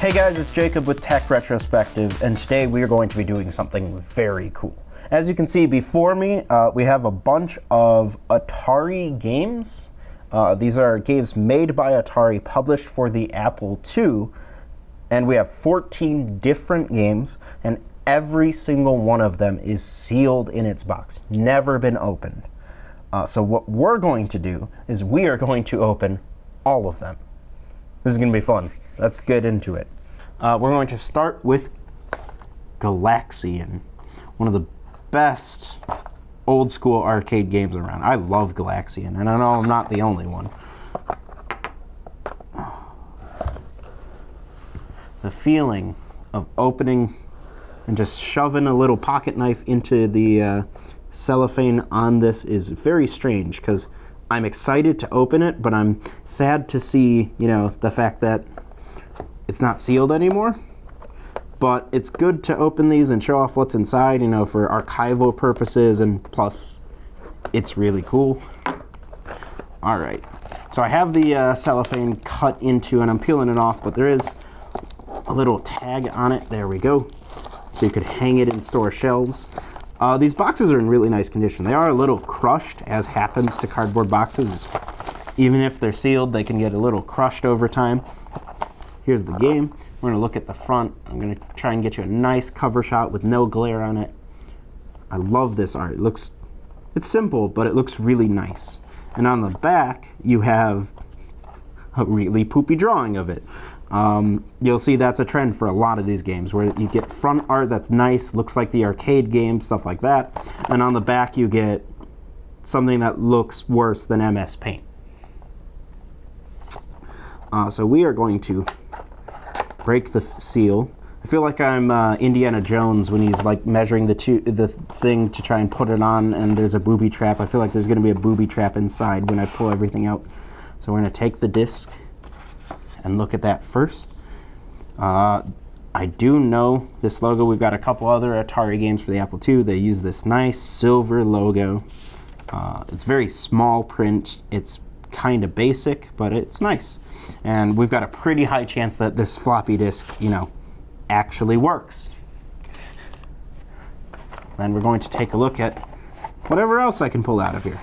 Hey guys, it's Jacob with Tech Retrospective, and today we are going to be doing something very cool. As you can see before me, we have a bunch of Atari games. These are games made by Atari, published for the Apple II, and we have 14 different games, and every single one of them is sealed in its box, never been opened. So what we're going to do is we are going to open all of them. This is going to be fun. Let's get into it. We're going to start with Galaxian, one of the best old school arcade games around. I love Galaxian, and I know I'm not the only one. The feeling of opening and just shoving a little pocket knife into the cellophane on this is very strange, because I'm excited to open it, but I'm sad to see, the fact that it's not sealed anymore. But it's good to open these and show off what's inside, for archival purposes, and plus, it's really cool. All right, so I have the cellophane cut into, and I'm peeling it off, but there is a little tag on it. There we go. So you could hang it in store shelves. These boxes are in really nice condition. They are a little crushed, as happens to cardboard boxes. Even if they're sealed, they can get a little crushed over time. Here's the game. We're going to look at the front. I'm going to try and get you a nice cover shot with no glare on it. I love this art. It's simple, but it looks really nice. And on the back, you have a really poopy drawing of it. You'll see that's a trend for a lot of these games, where you get front art that's nice, looks like the arcade game, stuff like that. And on the back, you get something that looks worse than MS Paint. So we are going to break the seal. I feel like I'm Indiana Jones when he's like measuring the thing to try and put it on, and there's a booby trap. I feel like there's going to be a booby trap inside when I pull everything out. So we're going to take the disc and look at that first. I do know this logo. We've got a couple other Atari games for the Apple II. They use this nice silver logo. It's very small print. It's kind of basic, but it's nice. And we've got a pretty high chance that this floppy disk, actually works. Then we're going to take a look at whatever else I can pull out of here.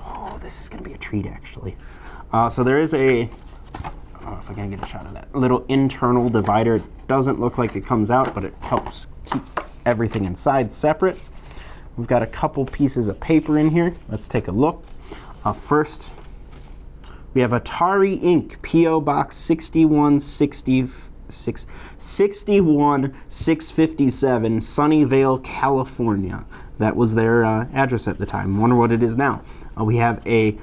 Oh, this is going to be a treat, actually. So there is I don't know if I can get a shot of that little internal divider. It doesn't look like it comes out, but it helps keep everything inside separate. We've got a couple pieces of paper in here. Let's take a look. First, we have Atari Inc. P.O. Box 61657, Sunnyvale, California. That was their address at the time. Wonder what it is now. We have a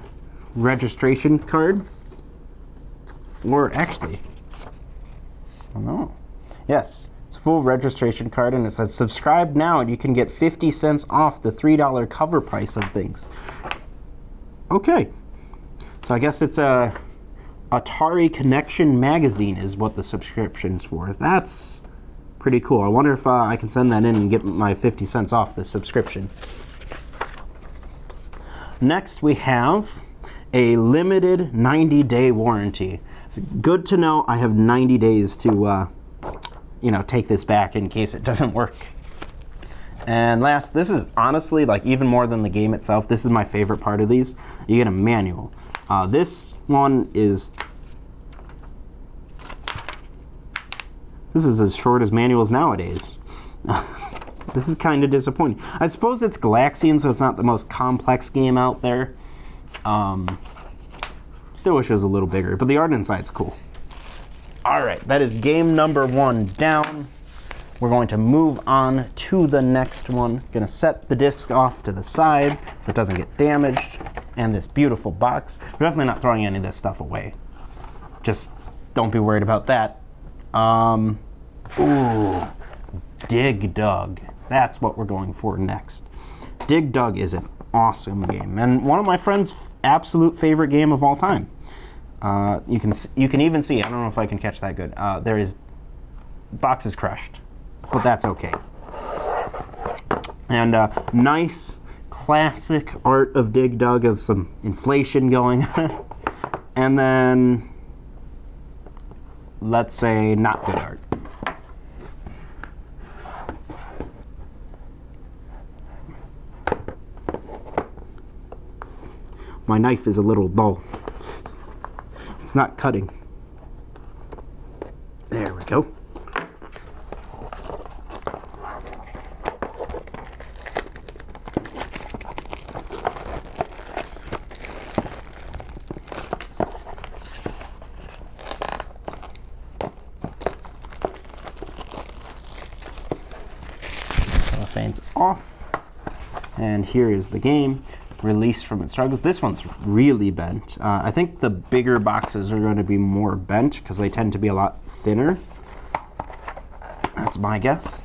registration card. Or actually, I don't know. Yes, it's a full registration card, and it says subscribe now and you can get 50 cents off the $3 cover price of things. Okay, so I guess it's a Atari Connection magazine is what the subscription's for. That's pretty cool. I wonder if I can send that in and get my 50 cents off the subscription. Next, we have a limited 90-day warranty. It's good to know I have 90 days to, take this back in case it doesn't work. And last, this is honestly, even more than the game itself, this is my favorite part of these. You get a manual. This one is... This is as short as manuals nowadays. This is kind of disappointing. I suppose it's Galaxian, so it's not the most complex game out there. Still wish it was a little bigger, but the art inside's cool. All right, that is game number 1 down. We're going to move on to the next one. Gonna set the disc off to the side so it doesn't get damaged. And this beautiful box. We're definitely not throwing any of this stuff away. Just don't be worried about that. Ooh, Dig Dug. That's what we're going for next. Dig Dug is an awesome game, and one of my friend's absolute favorite game of all time. You can even see, I don't know if I can catch that good. There is box is crushed, but that's okay. And nice classic art of Dig Dug, of some inflation going on. And then let's say, not good art. My knife is a little dull. It's not cutting. There we go. Cellophane's off. And here is the game. Released from its struggles. This one's really bent. I think the bigger boxes are going to be more bent because they tend to be a lot thinner. That's my guess.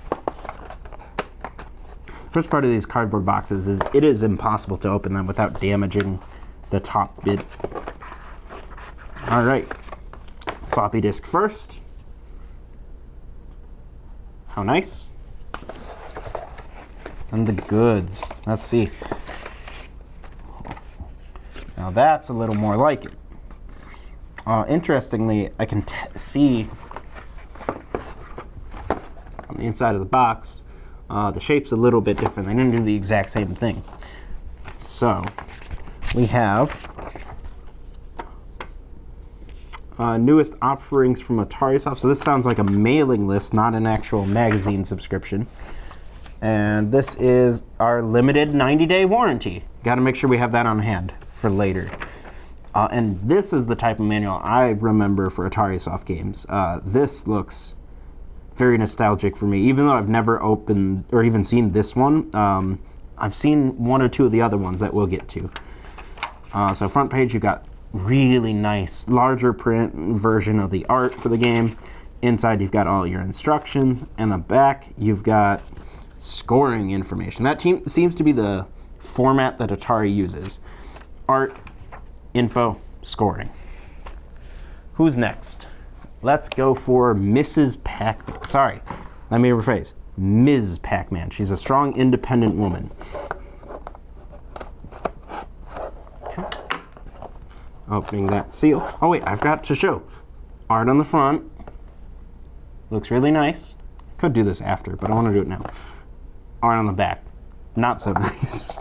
First part of these cardboard boxes is it is impossible to open them without damaging the top bit. All right, floppy disk first. How nice. And the goods. Let's see. Now that's a little more like it. Interestingly, I can see on the inside of the box, the shape's a little bit different. They didn't do the exact same thing. So we have newest offerings from Atarisoft. So this sounds like a mailing list, not an actual magazine subscription. And this is our limited 90-day warranty. Got to make sure we have that on hand for later. And this is the type of manual I remember for Atarisoft games. This looks very nostalgic for me, even though I've never opened or even seen this one. I've seen one or two of the other ones that we'll get to. So front page, you've got really nice, larger print version of the art for the game. Inside, you've got all your instructions. And the back, you've got scoring information. That seems to be the format that Atari uses. Art, info, scoring. Who's next? Let's go for Mrs. Pac-Man. Sorry, let me rephrase. Ms. Pac-Man. She's a strong, independent woman. Okay. Opening that seal. Oh wait, I've got to show. Art on the front. Looks really nice. Could do this after, but I want to do it now. Art on the back. Not so nice.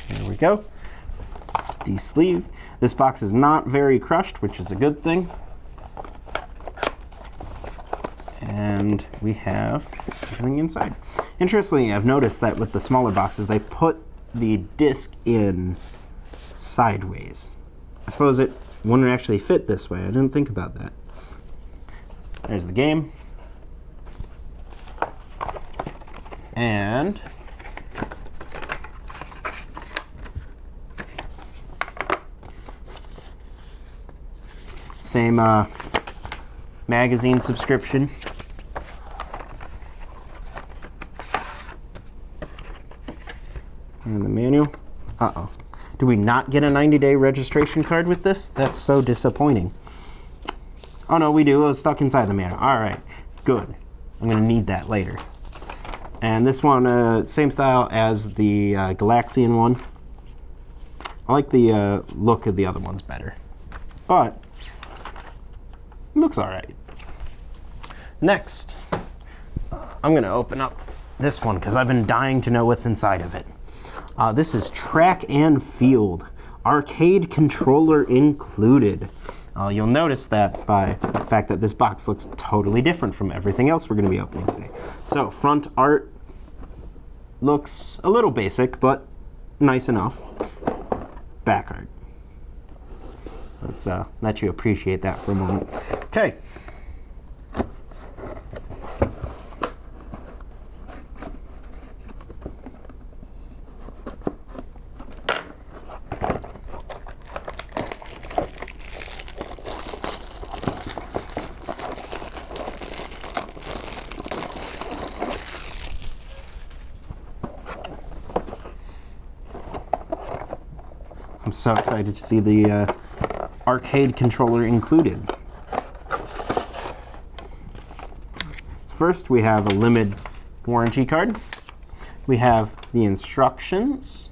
There we go. Let's de-sleeve. This box is not very crushed, which is a good thing. And we have everything inside. Interestingly, I've noticed that with the smaller boxes, they put the disc in sideways. I suppose it wouldn't actually fit this way. I didn't think about that. There's the game. And same magazine subscription. And the manual. Uh-oh. Do we not get a 90-day registration card with this? That's so disappointing. Oh no, we do. It was stuck inside the manual. All right, good. I'm gonna need that later. And this one, same style as the Galaxian one. I like the look of the other ones better, but it looks all right. Next, I'm gonna open up this one because I've been dying to know what's inside of it. This is Track and Field, arcade controller included. You'll notice that by the fact that this box looks totally different from everything else we're going to be opening today. So front art looks a little basic, but nice enough. Back art. Let's let you appreciate that for a moment. Okay. I'm so excited to see the arcade controller included. So first, we have a limited warranty card. We have the instructions.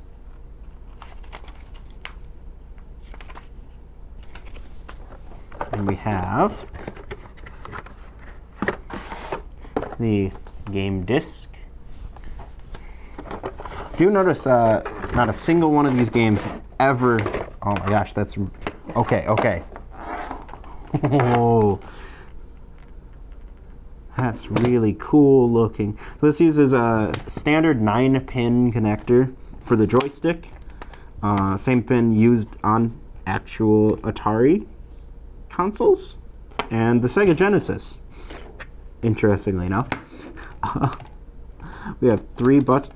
And we have the game disc. Do you notice not a single one of these games ever... Oh my gosh, that's... Okay. Oh, that's really cool looking. So this uses a standard 9-pin connector for the joystick. Same pin used on actual Atari consoles and the Sega Genesis, interestingly enough. We have 3 buttons.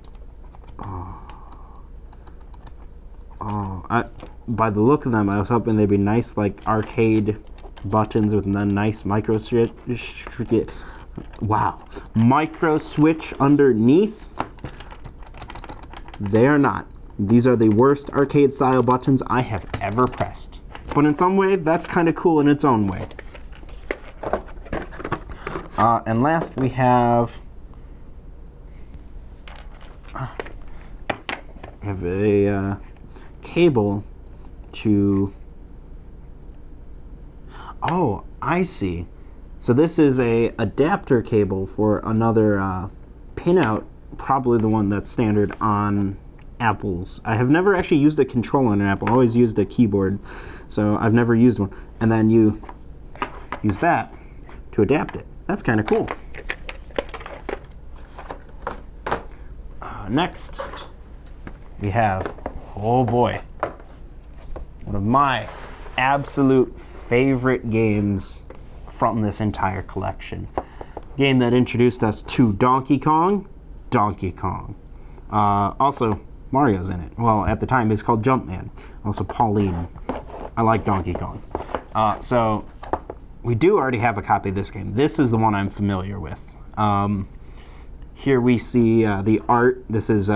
By the look of them, I was hoping they'd be nice, like arcade buttons with a nice micro switch. Wow, micro switch underneath. They are not. These are the worst arcade style buttons I have ever pressed. But in some way, that's kind of cool in its own way. And last, we have a cable to... Oh, I see. So this is a adapter cable for another pinout, probably the one that's standard on Apples. I have never actually used a controller on an Apple. I always used a keyboard, so I've never used one. And then you use that to adapt it. That's kind of cool. Next, we have, oh boy, one of my absolute favorite games from this entire collection. Game that introduced us to Donkey Kong. Also, Mario's in it. Well, at the time, it was called Jumpman. Also, Pauline. I like Donkey Kong. So, we do already have a copy of this game. This is the one I'm familiar with. Here we see the art. This is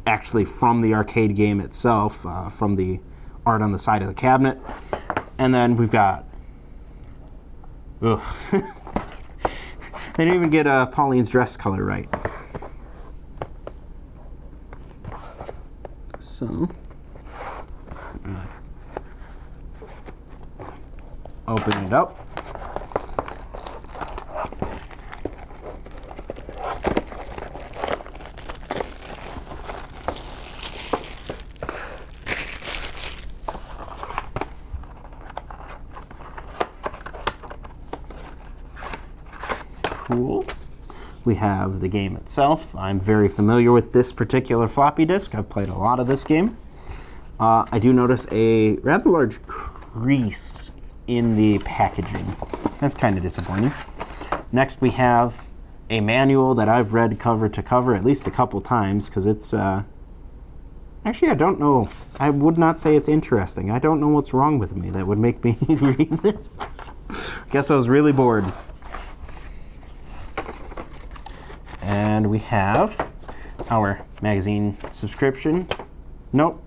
actually from the arcade game itself, from the art on the side of the cabinet. And then we've got... Ugh. They didn't even get Pauline's dress color right. So, open it up. Cool. We have the game itself. I'm very familiar with this particular floppy disk. I've played a lot of this game. I do notice a rather large crease in the packaging. That's kind of disappointing. Next we have a manual that I've read cover to cover at least a couple times because it's... Actually, I don't know. I would not say it's interesting. I don't know what's wrong with me that would make me read it. Guess I was really bored. And we have our magazine subscription. Nope,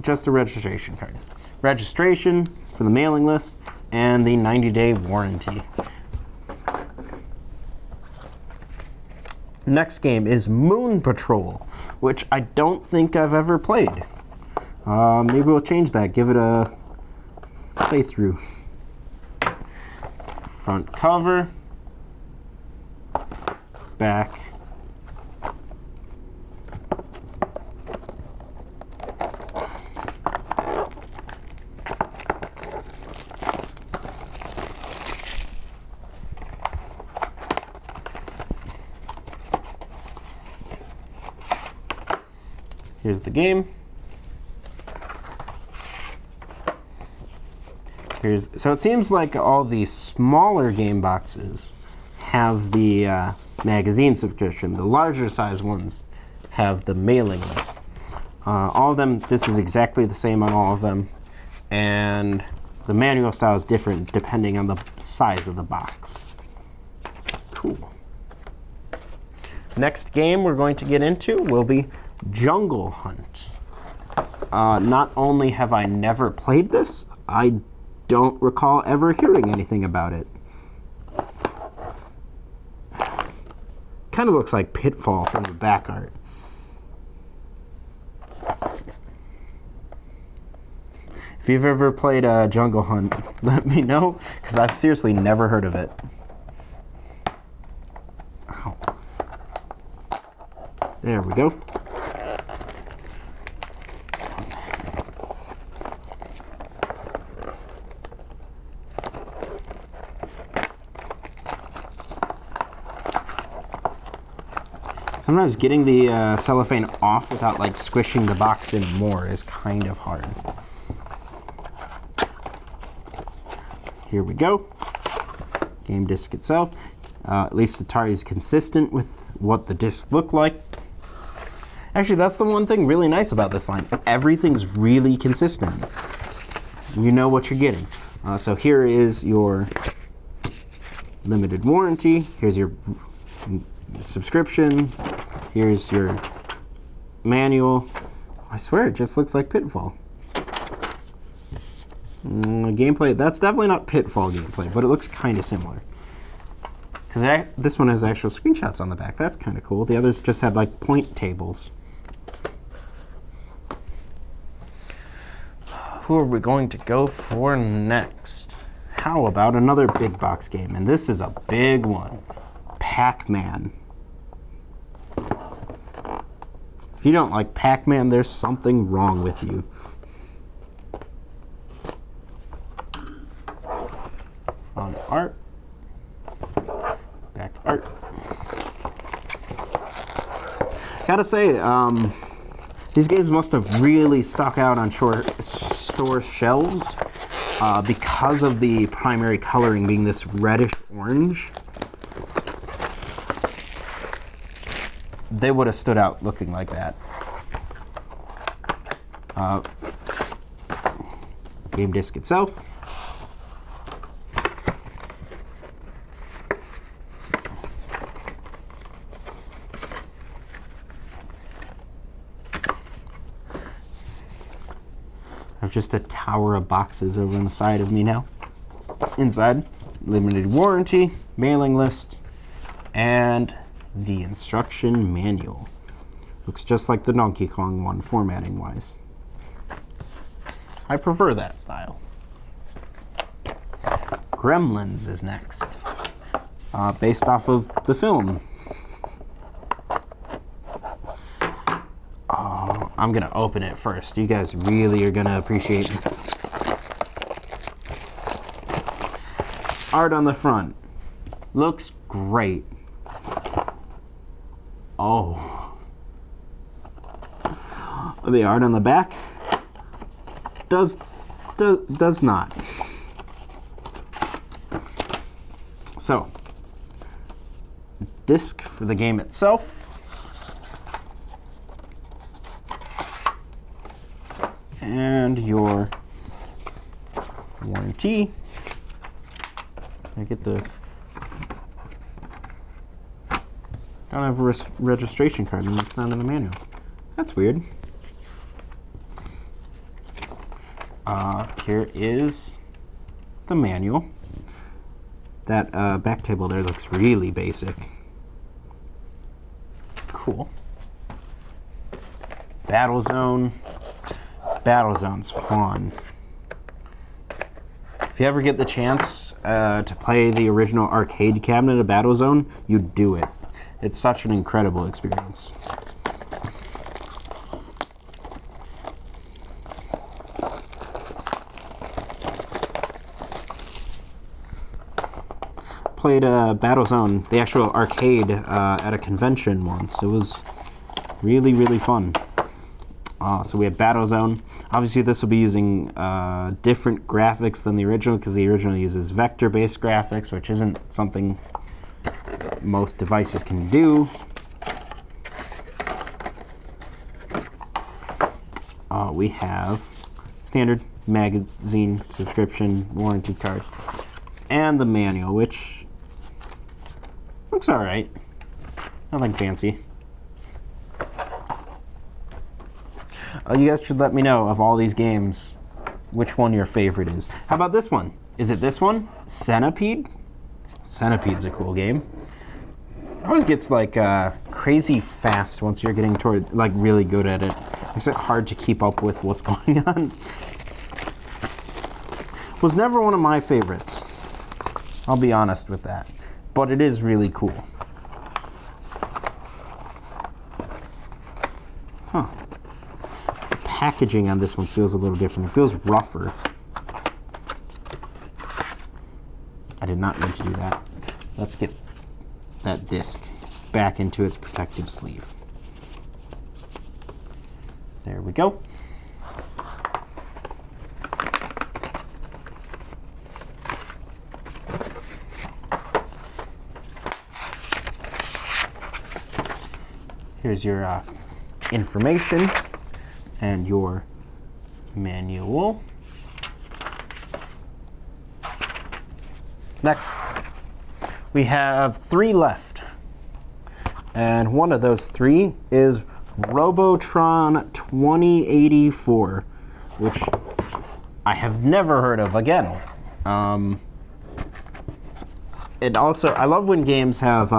just a registration card. Registration for the mailing list and the 90-day warranty. Next game is Moon Patrol, which I don't think I've ever played. Maybe we'll change that, give it a playthrough. Front cover. Back. Here's the game. So it seems like all the smaller game boxes have the magazine subscription. The larger size ones have the mailing list. All of them, this is exactly the same on all of them. And the manual style is different depending on the size of the box. Cool. Next game we're going to get into will be Jungle Hunt. Not only have I never played this, I don't recall ever hearing anything about it. kind of looks like Pitfall from the back art. If you've ever played Jungle Hunt, let me know, because I've seriously never heard of it. Ow. There we go. Sometimes getting the cellophane off without like squishing the box in more is kind of hard. Here we go. Game disc itself. At least Atari is consistent with what the discs look like. Actually, that's the one thing really nice about this line. Everything's really consistent. You know what you're getting. So here is your limited warranty. Here's your subscription. Here's your manual. I swear it just looks like Pitfall. Gameplay, that's definitely not Pitfall gameplay, but it looks kind of similar. Because this one has actual screenshots on the back. That's kind of cool. The others just had like point tables. Who are we going to go for next? How about another big box game? And this is a big one. Pac Man. If you don't like Pac Man, there's something wrong with you. On art. Back to art. Gotta say, these games must have really stuck out on store shelves because of the primary coloring being this reddish orange. They would have stood out looking like that. Game disc itself. I have just a tower of boxes over on the side of me now. Inside, limited warranty, mailing list, and the instruction manual. Looks just like the Donkey Kong one, formatting wise. I prefer that style. Gremlins is next, based off of the film. Oh, I'm gonna open it first. You guys really are gonna appreciate it. Art on the front looks great. Oh, the art on the back does not. So, disc for the game itself. And your warranty. I get the. Don't have a registration card and it's not in the manual. That's weird. Here is the manual. That back table there looks really basic. Cool. Battlezone. Battlezone's fun. If you ever get the chance to play the original arcade cabinet of Battlezone, you do it. It's such an incredible experience. Played Battlezone, the actual arcade, at a convention once. It was really, really fun. So we have Battlezone. Obviously, this will be using different graphics than the original because the original uses vector-based graphics, which isn't something most devices can do. We have standard magazine, subscription, warranty card, and the manual, which looks all right. Nothing fancy. You guys should let me know of all these games, which one your favorite is. How about this one? Is it this one? Centipede? Centipede's a cool game. It always gets like crazy fast once you're getting toward like really good at it. It's hard to keep up with what's going on. Was never one of my favorites. I'll be honest with that. But it is really cool. Huh. The packaging on this one feels a little different. It feels rougher. I did not mean to do that. Let's get that disc back into its protective sleeve. There we go. Here's your information and your manual. Next, we have 3 left. And one of those 3 is Robotron 2084, which I have never heard of again. It also, I love when games have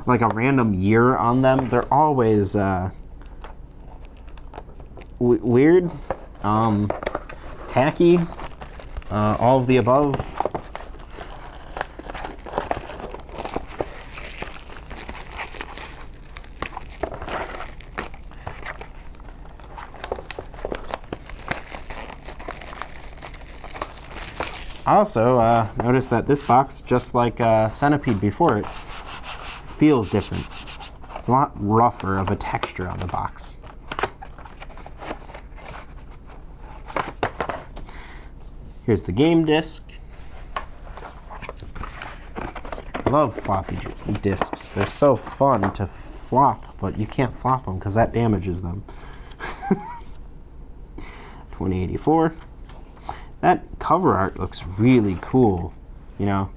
like a random year on them. They're always weird, tacky, all of the above. I also noticed that this box, just like Centipede before it, feels different. It's a lot rougher of a texture on the box. Here's the game disc. I love floppy disks. They're so fun to flop, but you can't flop them because that damages them. 2084. That cover art looks really cool, you know.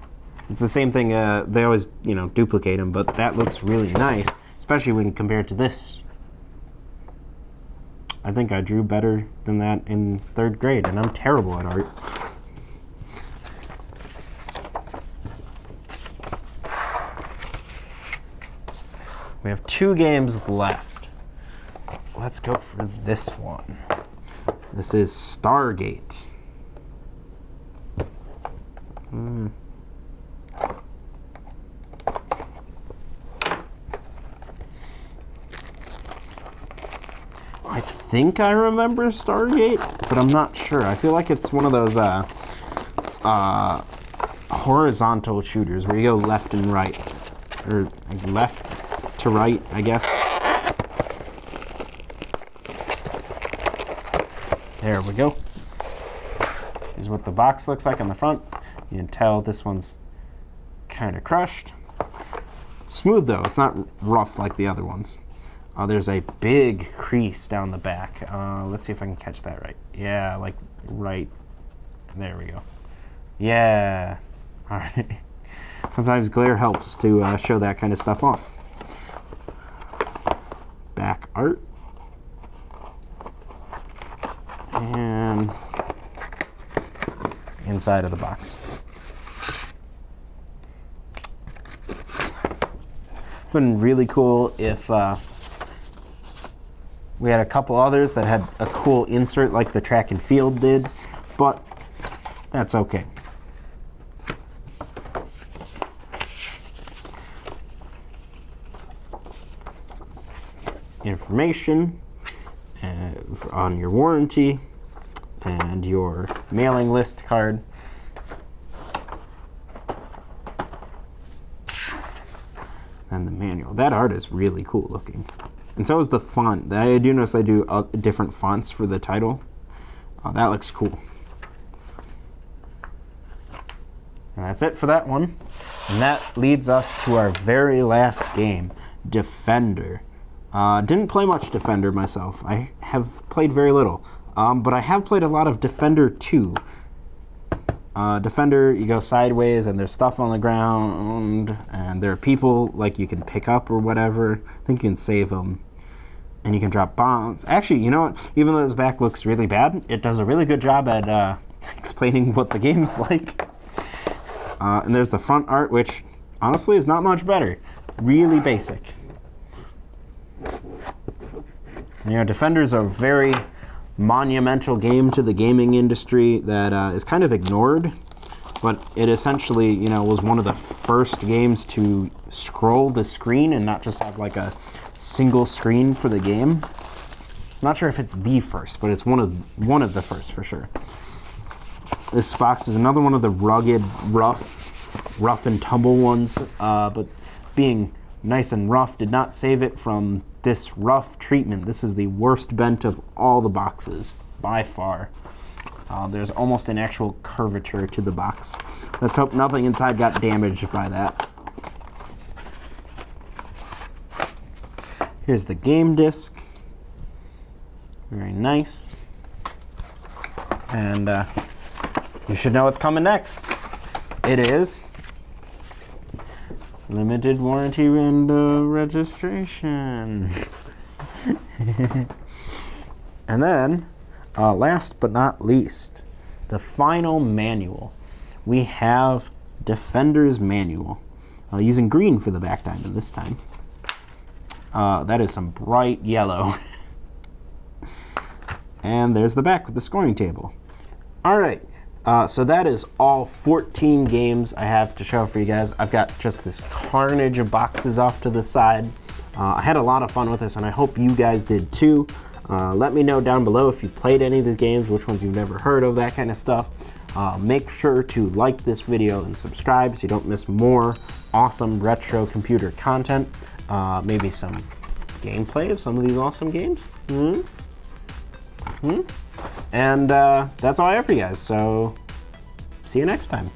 It's the same thing, they always, you know, duplicate them, but that looks really nice, especially when compared to this. I think I drew better than that in 3rd grade, and I'm terrible at art. We have 2 games left. Let's go for this one. This is Stargate. I think I remember Stargate, but I'm not sure. I feel like it's one of those horizontal shooters where you go left and right, or left to right, I guess. There we go. Here's what the box looks like on the front. You can tell this one's kind of crushed. Smooth though, it's not rough like the other ones. There's a big crease down the back. Let's see if I can catch that right. Yeah, like right. There we go. Yeah. All right. Sometimes glare helps to show that kind of stuff off. Back art. And inside of the box. Been really cool if we had a couple others that had a cool insert like the track and field did, but that's okay. Information on your warranty and your mailing list card. And the manual. That art is really cool looking. And so is the font. I do notice they do different fonts for the title. That looks cool. And that's it for that one. And that leads us to our very last game, Defender. Didn't play much Defender myself. I have played very little. But I have played a lot of Defender 2. Defender, you go sideways and there's stuff on the ground and there are people like you can pick up or whatever. I think you can save them and you can drop bombs. Actually, you know what? Even though this back looks really bad, it does a really good job at explaining what the game's like. And there's the front art, which honestly is not much better. really basic. You know, Defenders are a very monumental game to the gaming industry that is kind of ignored, but it essentially, you know, was one of the first games to scroll the screen and not just have like a single screen for the game. I'm not sure if it's the first, but it's one of the first for sure. This box is another one of the rugged, rough and tumble ones, but being nice and rough did not save it from this rough treatment. This is the worst bent of all the boxes, by far. There's almost an actual curvature to the box. Let's hope nothing inside got damaged by that. Here's the game disc. Very nice. And you should know what's coming next. It is limited warranty and registration. And then, last but not least, the final manual. We have Defender's Manual, using green for the back diamond this time. That is some bright yellow. And there's the back with the scoring table. All right, so that is all 14 games I have to show for you guys. I've got just this carnage of boxes off to the side. I had a lot of fun with this, and I hope you guys did too. Let me know down below if you played any of the games, which ones you've never heard of, that kind of stuff. Make sure to like this video and subscribe so you don't miss more awesome retro computer content. Maybe some gameplay of some of these awesome games. And that's all I have for you guys, so see you next time.